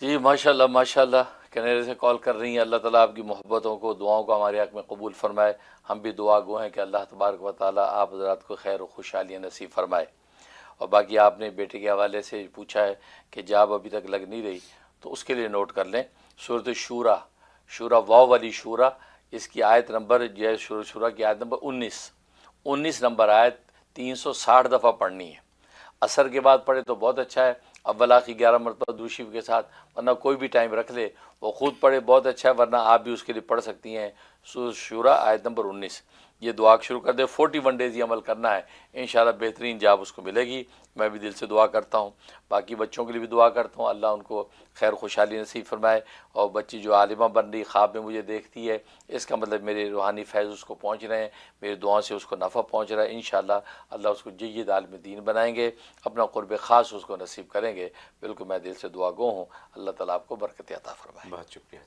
جی ماشاءاللہ ماشاءاللہ، کینیڈا سے کال کر رہی ہیں۔ اللہ تعالیٰ آپ کی محبتوں کو، دعاؤں کو ہمارے حق میں قبول فرمائے۔ ہم بھی دعا گو ہیں کہ اللہ تبارک و تعالیٰ آپ حضرات کو خیر و خوشحالی نصیب فرمائے۔ اور باقی آپ نے بیٹے کے حوالے سے پوچھا ہے کہ جاب ابھی تک لگ نہیں رہی، تو اس کے لیے نوٹ کر لیں سورۃ شورا، شورا واو والی شورا، اس کی آیت نمبر جو ہے سورۃ شورا کی آیت نمبر 19 نمبر آیت 360 دفعہ پڑھنی ہے۔ عصر کے بعد پڑھے تو بہت اچھا ہے، اول کی 11 مرتبہ درود شریف کے ساتھ، ورنہ کوئی بھی ٹائم رکھ لے وہ خود پڑھے بہت اچھا ہے، ورنہ آپ بھی اس کے لیے پڑھ سکتی ہیں سورۃ شورا آیت نمبر 19۔ یہ دعا شروع کر دے، 41 ڈیز یہ عمل کرنا ہے، انشاءاللہ بہترین جاب اس کو ملے گی۔ میں بھی دل سے دعا کرتا ہوں، باقی بچوں کے لیے بھی دعا کرتا ہوں، اللہ ان کو خیر خوشحالی نصیب فرمائے۔ اور بچی جو عالمہ بن رہی، خواب میں مجھے دیکھتی ہے، اس کا مطلب میرے روحانی فیض اس کو پہنچ رہے ہیں، میری دعاؤں سے اس کو نفع پہنچ رہا ہے۔ انشاءاللہ اللہ اس کو جید عالم دین بنائیں گے، اپنا قرب خاص اس کو نصیب کریں گے۔ بالکل میں دل سے دعا گو ہوں، اللہ تعالیٰ آپ کو برکت عطا فرمائے۔ بہت شکریہ۔